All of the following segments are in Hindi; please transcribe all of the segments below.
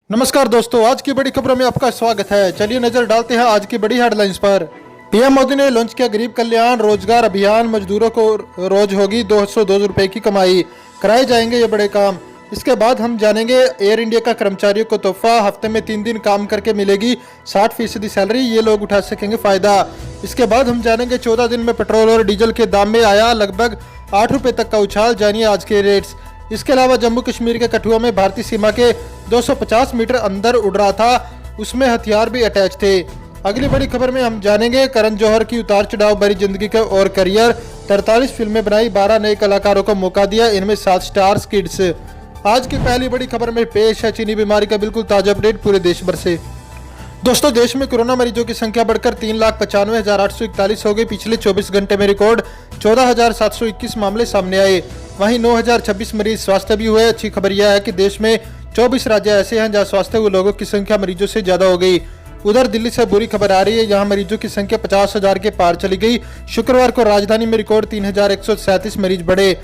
नमस्कार दोस्तों, आज की बड़ी खबरों में आपका स्वागत है। चलिए नजर डालते हैं आज की बड़ी हेडलाइंस पर। पीएम मोदी ने लॉन्च किया गरीब कल्याण रोजगार अभियान। मजदूरों को रोज होगी 202 रुपए की कमाई, कराए जाएंगे ये बड़े काम। इसके बाद हम जानेंगे एयर इंडिया का कर्मचारियों को तोहफा, हफ्ते में 3 दिन काम करके मिलेगी 60% सैलरी, ये लोग उठा सकेंगे फायदा। इसके बाद हम जानेंगे 14 दिन में पेट्रोल और डीजल के दाम में आया लगभग 8 रुपए तक का उछाल, जानिए आज के रेट्स। इसके अलावा जम्मू कश्मीर के कठुआ में भारतीय सीमा के 250 मीटर अंदर उड़ रहा था, उसमें हथियार भी अटैच थे। अगली बड़ी खबर में हम जानेंगे करण जौहर की उतार चढ़ाव भरी जिंदगी का और करियर। 43 फिल्में बनाई, 12 नए कलाकारों को मौका दिया, इनमें 7 स्टार्स किड्स। आज की पहली बड़ी खबर में पेश है चीनी बीमारी का बिल्कुल ताजा अपडेट पूरे देश भर से। दोस्तों, देश में कोरोना मरीजों की संख्या बढ़कर 3,95,841 हो गई। पिछले 24 घंटे में रिकॉर्ड 14,721 मामले सामने आए, वहीं 9,026 मरीज स्वस्थ भी हुए। अच्छी खबर यह है कि देश में 24 राज्य ऐसे हैं जहां स्वस्थ हुए लोगों की संख्या मरीजों से ज्यादा हो गई। उधर दिल्ली से बुरी खबर आ रही है, यहाँ मरीजों की संख्या 50,000 के पार चली गई। शुक्रवार को राजधानी में रिकॉर्ड 3,137 मरीज बढ़े,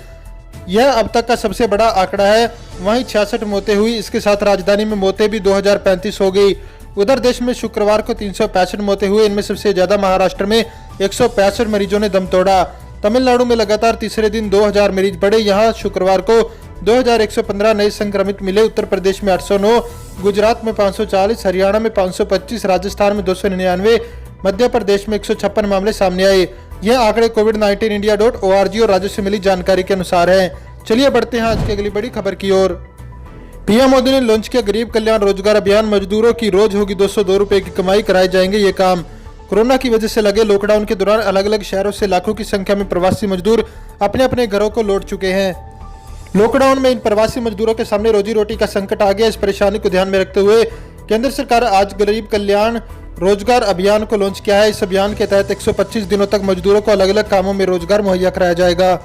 यह अब तक का सबसे बड़ा आंकड़ा है। वहीं 66 मौतें हुई, इसके साथ राजधानी में मौतें भी 2,035 हो गई। उधर देश में शुक्रवार को 365 मौतें हुए, इनमें सबसे ज्यादा महाराष्ट्र में 165 मरीजों ने दम तोड़ा। तमिलनाडु में लगातार तीसरे दिन 2,000 मरीज बढ़े, यहाँ शुक्रवार को 2,115 नए संक्रमित मिले। उत्तर प्रदेश में 809, गुजरात में 540, हरियाणा में 525, राजस्थान में 299, मध्य प्रदेश में 156 मामले सामने आए। यह आंकड़े कोविड-19 इंडिया.org और राज्यों से मिली जानकारी के अनुसार हैं। चलिए बढ़ते हैं आज की अगली बड़ी खबर की ओर। पीएम मोदी ने लॉन्च किया गरीब कल्याण रोजगार अभियान। मजदूरों की रोज होगी 202 रुपए की कमाई, कराए जाएंगे ये काम। कोरोना की वजह से लगे लॉकडाउन के दौरान अलग अलग शहरों से लाखों की संख्या में प्रवासी मजदूर अपने अपने घरों को लौट चुके हैं। लॉकडाउन में इन प्रवासी मजदूरों के सामने रोजी रोटी का संकट आ गया। इस परेशानी को ध्यान में रखते हुए केंद्र सरकार आज गरीब कल्याण रोजगार अभियान को लॉन्च किया है। इस अभियान के तहत 125 दिनों तक मजदूरों को अलग अलग कामों में रोजगार मुहैया कराया जाएगा।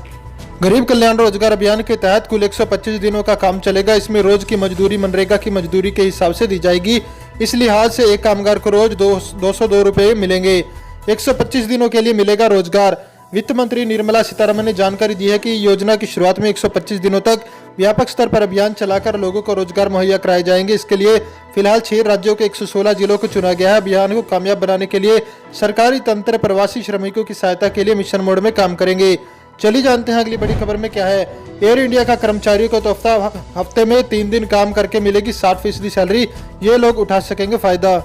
गरीब कल्याण रोजगार अभियान के तहत कुल 125 दिनों का काम चलेगा। इसमें रोज की मजदूरी मनरेगा की मजदूरी के हिसाब से दी जाएगी। इस लिहाज से एक कामगार को रोज 202 रुपए मिलेंगे। 125 दिनों के लिए मिलेगा रोजगार। वित्त मंत्री निर्मला सीतारमण ने जानकारी दी है कि योजना की शुरुआत में 125 दिनों तक व्यापक स्तर पर अभियान चलाकर लोगों को रोजगार मुहैया कराए जाएंगे। इसके लिए फिलहाल 6 राज्यों के 116 जिलों को चुना गया है। अभियान को कामयाब बनाने के लिए सरकारी तंत्र प्रवासी श्रमिकों की सहायता के लिए मिशन मोड में काम करेंगे। चलिए जानते हैं अगली बड़ी खबर में क्या है। एयर इंडिया का कर्मचारियों को तोहफा, हफ्ते में 3 दिन काम करके मिलेगी 60% सैलरी, ये लोग उठा सकेंगे फायदा।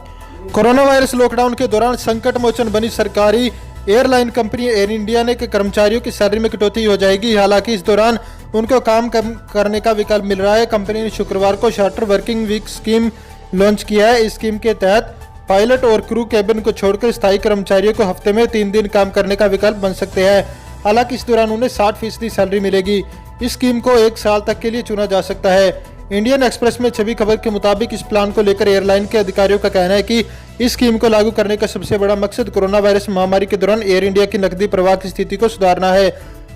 कोरोना वायरस लॉकडाउन के दौरान संकट मोचन बनी सरकारी एयरलाइन कंपनी एयर इंडिया ने कर्मचारियों की सैलरी में कटौती हो जाएगी। हालांकि इस दौरान उनको काम कम करने का विकल्प मिल रहा है। कंपनी ने शुक्रवार को shorter working week scheme launch किया है। इस स्कीम के तहत पायलट और क्रू केबिन को छोड़कर स्थायी कर्मचारियों को हफ्ते में 3 दिन काम करने का विकल्प बन सकते हैं। हालांकि इस दौरान उन्हें 60% सैलरी मिलेगी। इस स्कीम को 1 साल तक के लिए चुना जा सकता है। इंडियन एक्सप्रेस में छवि खबर के मुताबिक इस प्लान को लेकर एयरलाइन के अधिकारियों का कहना है कि इस स्कीम को लागू करने का सबसे बड़ा मकसद कोरोना वायरस महामारी के दौरान एयर इंडिया की नकदी प्रवाह की स्थिति को सुधारना है।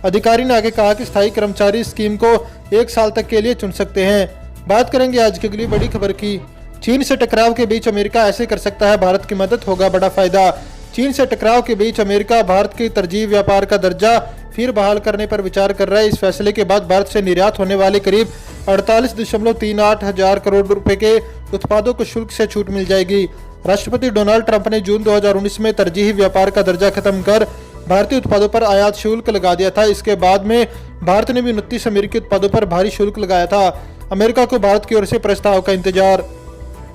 अधिकारी ने आगे कहा कि स्थायी कर्मचारी इस स्कीम को 1 साल तक के लिए चुन सकते हैं। बात करेंगे आज की अगली बड़ी खबर की। चीन से टकराव के बीच अमेरिका ऐसे कर सकता है भारत की मदद, होगा बड़ा फायदा। चीन से टकराव के बीच अमेरिका भारत के तरजीह व्यापार का दर्जा फिर बहाल करने पर विचार कर रहा है। इस फैसले के बाद भारत से निर्यात होने वाले करीब 48.38 हजार करोड़ रुपए के उत्पादों को शुल्क से छूट मिल जाएगी। राष्ट्रपति डोनाल्ड ट्रंप ने जून 2019 में तरजीही व्यापार का दर्जा खत्म कर भारतीय उत्पादों पर आयात शुल्क लगा दिया था। इसके बाद में भारत ने भी 29 अमेरिकी उत्पादों पर भारी शुल्क लगाया था। अमेरिका को भारत की ओर से प्रस्ताव का इंतजार।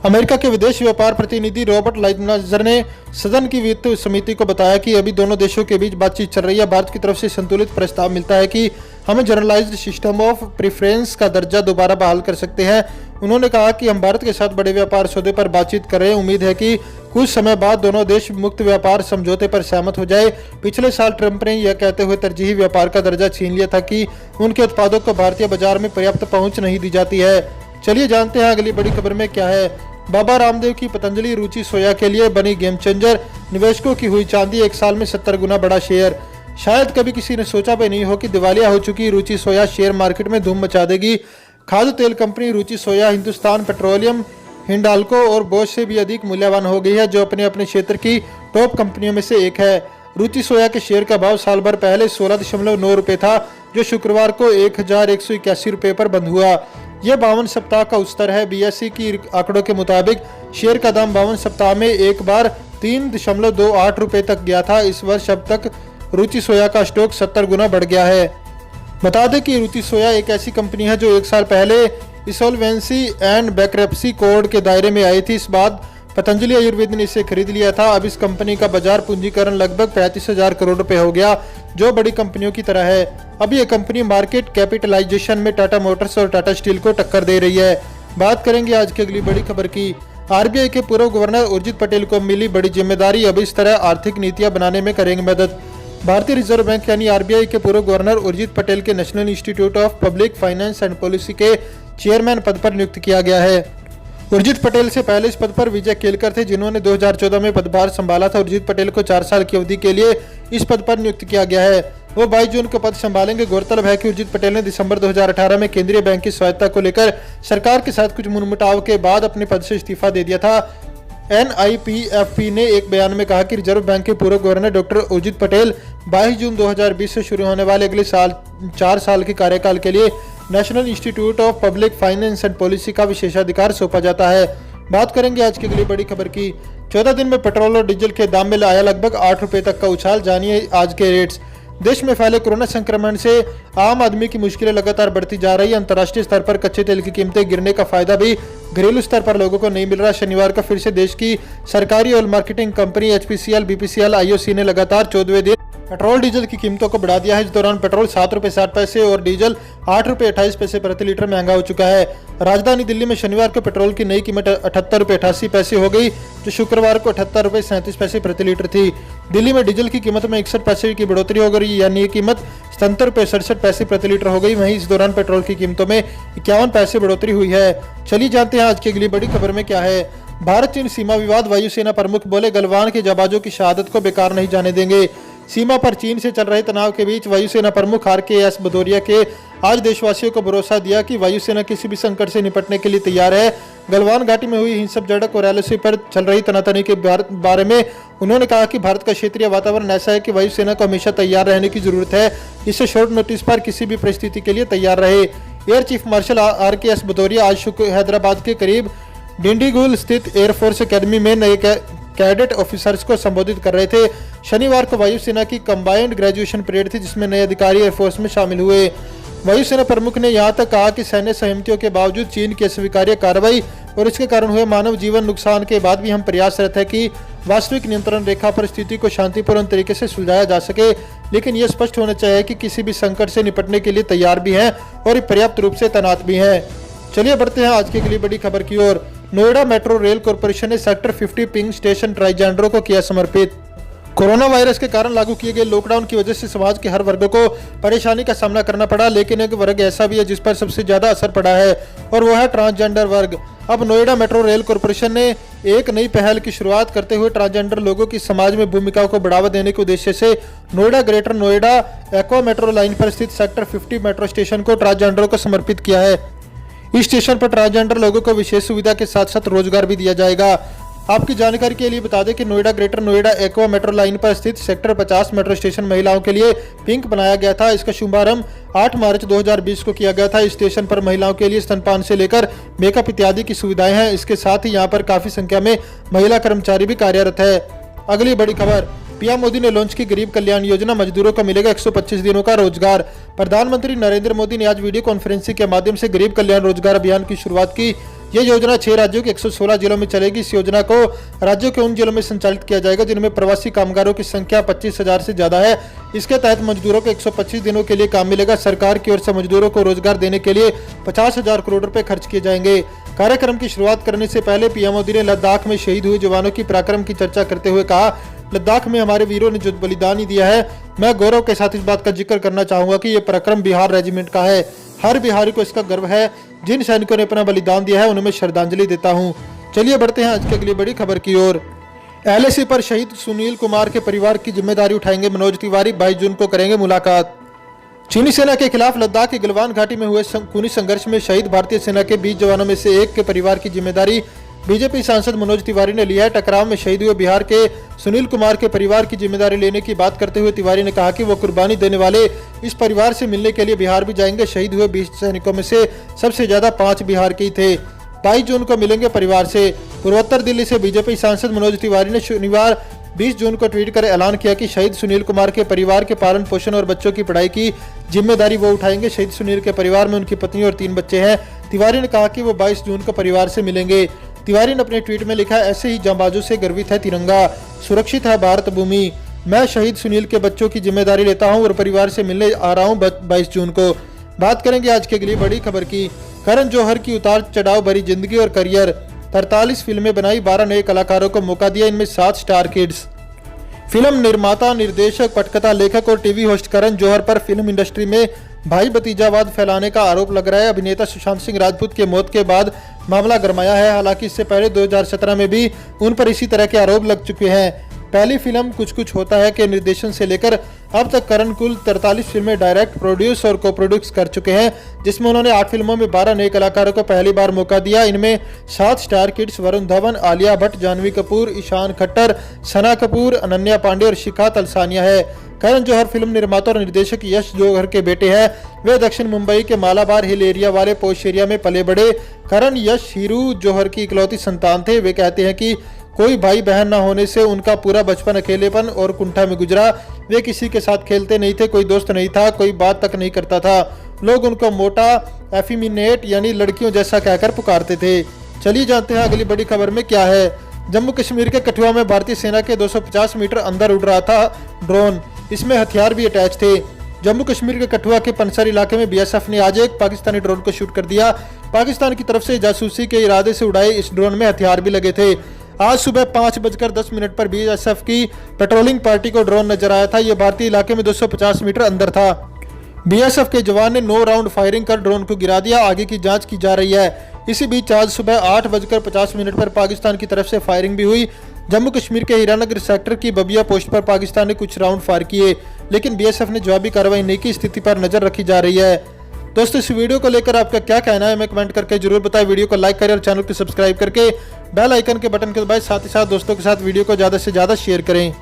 अमेरिका के विदेश व्यापार प्रतिनिधि रॉबर्ट लाइटनर ने सदन की वित्त समिति को बताया कि अभी दोनों देशों के बीच बातचीत चल रही है। भारत की तरफ से संतुलित प्रस्ताव मिलता है कि हमें जनरलाइज्ड सिस्टम ऑफ प्रेफरेंस का दर्जा दोबारा बहाल कर सकते हैं। उन्होंने कहा कि हम भारत के साथ बड़े व्यापार सौदे पर बातचीत कर रहे हैं। उम्मीद है कि कुछ समय बाद दोनों देश मुक्त व्यापार समझौते पर सहमत हो जाए। पिछले साल ट्रंप ने यह कहते हुए तरजीही व्यापार का दर्जा छीन लिया था कि उनके उत्पादों को भारतीय बाजार में पर्याप्त पहुंच नहीं दी जाती है। चलिए जानते हैं अगली बड़ी खबर में क्या है। बाबा रामदेव की पतंजलि रुचि सोया के लिए बनी गेम चेंजर, निवेशकों की हुई चांदी, 1 साल में 70 गुना बढ़ा शेयर। शायद कभी किसी ने सोचा भी नहीं हो कि दिवालिया हो चुकी रुचि सोया शेयर मार्केट में धूम मचा देगी। खाद्य तेल कंपनी रुचि सोया हिंदुस्तान पेट्रोलियम, हिंडाल्को और बोश से भी अधिक मूल्यवान हो गई है, जो अपने अपने क्षेत्र की टॉप कंपनियों में से एक है। रुचि सोया के शेयर का भाव साल भर पहले 16.9 रुपए था, जो शुक्रवार को 1,181 रुपए पर बंद हुआ। यह 52 सप्ताह का स्तर है। बीएसई की आंकड़ों के मुताबिक शेयर का दाम 52 सप्ताह में एक बार 3.28 रुपए तक गया था। इस वर्ष अब तक रुचि सोया का स्टॉक 70 गुना बढ़ गया है। बता दें कि रुचि सोया एक ऐसी कंपनी है जो 1 साल पहले इंसॉल्वेंसी एंड बैंकरप्सी कोड के दायरे में आई थी। इस बाद पतंजलि आयुर्वेद ने इसे खरीद लिया था। अब इस कंपनी का बाजार पूंजीकरण लगभग 35,000 करोड़ रुपए हो गया, जो बड़ी कंपनियों की तरह है। अब यह कंपनी मार्केट कैपिटलाइजेशन में टाटा मोटर्स और टाटा स्टील को टक्कर दे रही है। बात करेंगे आज की अगली बड़ी खबर की। आरबीआई के पूर्व गवर्नर उर्जित पटेल को मिली बड़ी जिम्मेदारी, अब इस तरह आर्थिक नीतियां बनाने में करेंगे मदद। भारतीय रिजर्व बैंक यानी आरबीआई के पूर्व गवर्नर उर्जित पटेल के national institute of public finance and policy के चेयरमैन पद पर नियुक्त किया गया है। उर्जित पटेल से पहले इस पद पर विजय केलकर थे, जिन्होंने 2014 में पदभार संभाला था। उर्जित पटेल को 4 साल की अवधि के लिए इस पद पर नियुक्त किया गया है। वो 22 जून को पद संभालेंगे। गौरतलब है कि उर्जित पटेल ने दिसंबर 2018 में केंद्रीय बैंक की स्वायत्तता को लेकर सरकार के साथ कुछ मनमुटाव के बाद अपने पद से इस्तीफा दे दिया था। NIPFP ने एक बयान में कहा कि रिजर्व बैंक के पूर्व गवर्नर डॉक्टर उर्जित पटेल 22 जून 2020 से शुरू होने वाले अगले 4 साल के कार्यकाल के लिए national institute of public finance and policy का विशेषाधिकार सौंपा जाता है। बात करेंगे आज की अगली बड़ी खबर की। 14 दिन में पेट्रोल और डीजल के दाम में आया लगभग 8 रुपए तक का उछाल। जानिए आज के रेट्स। देश में फैले कोरोना संक्रमण से आम आदमी की मुश्किलें लगातार बढ़ती जा रही है। अंतर्राष्ट्रीय स्तर पर कच्चे तेल की कीमतें गिरने का फायदा भी घरेलू स्तर पर लोगों को नहीं मिल रहा। शनिवार को फिर से देश की सरकारी oil marketing company HPCL, BPCL, IOC ने लगातार 14वें दिन पेट्रोल डीजल की कीमतों को बढ़ा दिया है। इस दौरान पेट्रोल 7 रुपए 60 पैसे और डीजल 8 रुपए 28 पैसे प्रति लीटर महंगा हो चुका है। राजधानी दिल्ली में शनिवार को पेट्रोल की नई कीमत 78 रुपए 88 पैसे हो गई, जो शुक्रवार को 78 रुपए 37 पैसे प्रति लीटर थी। दिल्ली में डीजल की कीमत में 61 पैसे की बढ़ोतरी हो गई, यानी ये कीमत 77 रुपए 67 पैसे प्रति लीटर हो गई। वहीं इस दौरान पेट्रोल की कीमतों में 51 पैसे बढ़ोतरी हुई है। चलिए जानते हैं आज की अगली बड़ी खबर में क्या है। भारत चीन सीमा विवाद, वायुसेना प्रमुख बोले गलवान के जाबाजों की शहादत को बेकार नहीं जाने देंगे। सीमा पर चीन से चल रहे तनाव के बीच वायुसेना प्रमुख RKS भदौरिया के आज देशवासियों को भरोसा दिया कि वायुसेना किसी भी संकट से निपटने के लिए तैयार है। गलवान घाटी में हुई हिंसक झड़प और LOC पर चल रही तनातनी के बारे में उन्होंने कहा कि भारत का क्षेत्रीय वातावरण ऐसा है कि वायुसेना को हमेशा तैयार रहने की जरूरत है, इससे शॉर्ट नोटिस पर किसी भी परिस्थिति के लिए तैयार रहे। Air chief marshal RKS Bhadauria आज हैदराबाद के करीब डिंडीगुल स्थित एयरफोर्स अकेडमी में नए कैडेट ऑफिसर्स को संबोधित कर रहे थे। शनिवार को वायुसेना की कंबाइंड ग्रेजुएशन परेड थी, जिसमें नए अधिकारी एयरफोर्स में शामिल हुए। वायुसेना प्रमुख ने यहां तक कहा कि सैन्य सहमतियों के बावजूद चीन की अस्वीकार्य कार्रवाई और इसके कारण हुए मानव जीवन नुकसान के बाद भी हम प्रयासरत है कि वास्तविक नियंत्रण रेखा पर स्थिति को शांतिपूर्ण तरीके से सुलझाया जा सके, लेकिन यह स्पष्ट होना चाहिए कि किसी भी संकट से निपटने के लिए तैयार भी हैं और पर्याप्त रूप से तैनात भी हैं। चलिए बढ़ते हैं आज की अगली बड़ी खबर की ओर। नोएडा मेट्रो रेल कॉरपोरेशन ने सेक्टर 50 पिंक स्टेशन ट्रांसजेंडरों को किया समर्पित। कोरोना वायरस के कारण लागू किए गए लॉकडाउन की वजह से समाज के हर वर्ग को परेशानी का सामना करना पड़ा, लेकिन एक वर्ग ऐसा भी है जिस पर सबसे ज्यादा असर पड़ा है और वो है ट्रांसजेंडर वर्ग। अब नोएडा मेट्रो रेल कॉरपोरेशन ने एक नई पहल की शुरुआत करते हुए ट्रांसजेंडर लोगों की समाज में भूमिका को बढ़ावा देने के उद्देश्य से Noida greater Noida aqua metro line पर स्थित सेक्टर 50 मेट्रो स्टेशन को ट्रांसजेंडरों को समर्पित किया है। इस स्टेशन पर ट्रांसजेंडर लोगों को विशेष सुविधा के साथ साथ रोजगार भी दिया जाएगा। आपकी जानकारी के लिए बता दें कि Noida greater Noida aqua metro line पर स्थित सेक्टर 50 मेट्रो स्टेशन महिलाओं के लिए पिंक बनाया गया था। इसका शुभारंभ 8 मार्च 2020 को किया गया था। इस स्टेशन पर महिलाओं के लिए स्तनपान से लेकर मेकअप इत्यादि की सुविधाएं हैं। इसके साथ ही यहाँ पर काफी संख्या में महिला कर्मचारी भी कार्यरत है। अगली बड़ी खबर, पीएम मोदी ने लॉन्च की गरीब कल्याण योजना, मजदूरों को मिलेगा 125 दिनों का रोजगार। प्रधानमंत्री नरेंद्र मोदी ने आज वीडियो कॉन्फ्रेंसिंग के माध्यम से गरीब कल्याण रोजगार अभियान की शुरुआत की। यह योजना 6 राज्यों के 116 जिलों में चलेगी। इस योजना को राज्यों के उन जिलों में संचालित किया जाएगा जिनमें प्रवासी कामगारों की संख्या 25,000 से ज्यादा है। इसके तहत मजदूरों को 125 दिनों के लिए काम मिलेगा। सरकार की ओर से मजदूरों को रोजगार देने के लिए 50,000 करोड़ रुपए खर्च किए जाएंगे। कार्यक्रम की शुरुआत करने से पहले पीएम मोदी ने लद्दाख में शहीद हुए जवानों की पराक्रम की चर्चा करते हुए कहा, लद्दाख में हमारे वीरों ने जो बलिदान ही दिया है, मैं गौरव के साथ इस बात का जिक्र करना चाहूंगा कि यह पराक्रम बिहार रेजिमेंट का है। हर बिहारी को इसका गर्व है। जिन सैनिकों ने अपना बलिदान दिया है उन्हें मैं श्रद्धांजलि देता हूं। चलिए बढ़ते हैं आज की अगली बड़ी खबर की ओर। LAC पर शहीद सुनील कुमार के परिवार की जिम्मेदारी उठाएंगे मनोज तिवारी, 22 जून को करेंगे मुलाकात। चीनी सेना के खिलाफ लद्दाख की गलवान घाटी में हुए खूनी संघर्ष में शहीद भारतीय सेना के 20 जवानों में से एक के परिवार की जिम्मेदारी बीजेपी सांसद मनोज तिवारी ने लिया है टकराव में शहीद हुए बिहार के सुनील कुमार के परिवार की जिम्मेदारी लेने की बात करते हुए तिवारी ने कहा कि वो कुर्बानी देने वाले इस परिवार से मिलने के लिए बिहार भी जाएंगे। शहीद हुए 20 सैनिकों में से सबसे ज्यादा 5 बिहार के ही थे। 22 जून को मिलेंगे परिवार से। पूर्वोत्तर दिल्ली से बीजेपी सांसद मनोज तिवारी ने शनिवार 20 जून को ट्वीट कर ऐलान किया कि शहीद सुनील कुमार के परिवार के पालन पोषण और बच्चों की पढ़ाई की जिम्मेदारी वो उठाएंगे। शहीद सुनील के परिवार में उनकी पत्नी और 3 बच्चे हैं। तिवारी ने कहा कि वो 22 जून को परिवार से मिलेंगे। तिवारी ने अपने ट्वीट में लिखा, ऐसे ही जांबाजों से गर्वित है तिरंगा, सुरक्षित है भारत भूमि। मैं शहीद सुनील के बच्चों की जिम्मेदारी लेता हूं और परिवार से मिलने आ रहा हूं 22 जून को। बात करेंगे आज के लिए बड़ी खबर की। करण जौहर की उतार चढ़ाव भरी जिंदगी और करियर। 43 फिल्में बनाई, 12 नए कलाकारों को मौका दिया, इनमें 7 स्टार किड्स। फिल्म निर्माता, निर्देशक, पटकथा लेखक और टीवी होस्ट करण जौहर पर फिल्म इंडस्ट्री में भाई भतीजावाद फैलाने का आरोप लग रहा है। अभिनेता सुशांत सिंह राजपूत के मौत के बाद मामला गरमाया है। हालांकि इससे पहले 2017 में भी उन पर इसी तरह के आरोप लग चुके हैं। पहली फिल्म कुछ कुछ होता है के निर्देशन से लेकर अब तक करण कुल 43 फिल्में डायरेक्ट, प्रोड्यूस और को प्रोड्यूस कर चुके हैं, जिसमें उन्होंने 8 फिल्मों में 12 नए कलाकारों को पहली बार मौका दिया। इनमें 7 स्टार किड्स वरुण धवन, आलिया भट्ट, जानवी कपूर, ईशान खट्टर, सना कपूर, अनन्या पांडे और शिखा तलसानिया है। करण जौहर फिल्म निर्माता और निर्देशक यश जौहर के बेटे हैं। वे दक्षिण मुंबई के मालाबार हिल एरिया वाले पोश एरिया में पले बड़े। करण यश हीरू जौहर की इकलौती संतान थे। वे कहते हैं कि कोई भाई बहन न होने से उनका पूरा बचपन अकेलेपन और कुंठा में गुजरा। वे किसी के साथ खेलते नहीं थे, कोई दोस्त नहीं था, कोई बात तक नहीं करता था। लोग उनको मोटा, एफिमिनेट यानी लड़कियों जैसा कहकर पुकारते थे। चलिए जानते हैं अगली बड़ी खबर में क्या है। जम्मू कश्मीर के कठुआ में भारतीय सेना के 250 मीटर अंदर उड़ रहा था ड्रोन, इसमें हथियार भी अटैच थे। जम्मू कश्मीर के कठुआ के पनसर इलाके में बीएसएफ ने आज एक पाकिस्तानी ड्रोन को शूट कर दिया। पाकिस्तान की तरफ से जासूसी के इरादे से उड़ाए इस ड्रोन में हथियार भी लगे थे। आज सुबह 5:10 पर बीएसएफ की पेट्रोलिंग पार्टी को ड्रोन नजर आया था। यह भारतीय इलाके में 250 मीटर अंदर था। बीएसएफ के जवान ने 9 राउंड फायरिंग कर ड्रोन को गिरा दिया। आगे की जांच की जा रही है। इसी बीच आज सुबह 8:50 पर पाकिस्तान की तरफ से फायरिंग भी हुई। जम्मू कश्मीर के हीरानगर सेक्टर की बबिया पोस्ट पर पाकिस्तान ने कुछ राउंड फायर किए, लेकिन बीएसएफ ने जवाबी कार्रवाई नहीं की। स्थिति पर नजर रखी जा रही है। दोस्तों, इस वीडियो को लेकर आपका क्या कहना है हमें कमेंट करके जरूर बताएं। वीडियो को लाइक करें और चैनल को सब्सक्राइब करके बेल आइकन के बटन को दबाएं। साथ ही साथ दोस्तों के साथ वीडियो को ज़्यादा से ज़्यादा शेयर करें।